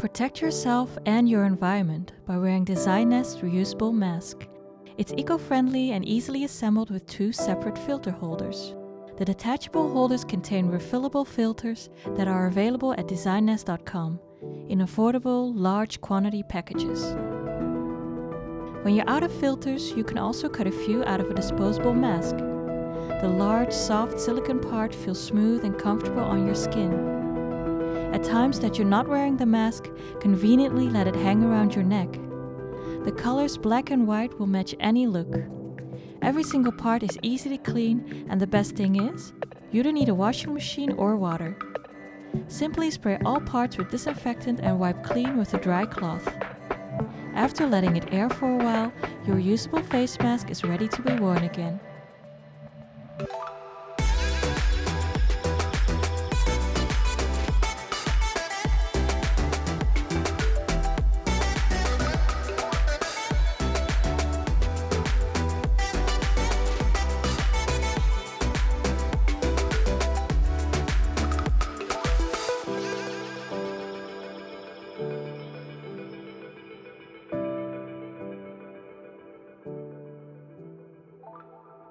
Protect yourself and your environment by wearing DesignNest Reusable Mask. It's eco-friendly and easily assembled with 2 separate filter holders. The detachable holders contain refillable filters that are available at DesignNest.com in affordable, large quantity packages. When you're out of filters, you can also cut a few out of a disposable mask. The large, soft silicone part feels smooth and comfortable on your skin. At times that you're not wearing the mask, conveniently let it hang around your neck. The colors black and white will match any look. Every single part is easy to clean, and the best thing is, you don't need a washing machine or water. Simply spray all parts with disinfectant and wipe clean with a dry cloth. After letting it air for a while, your reusable face mask is ready to be worn again.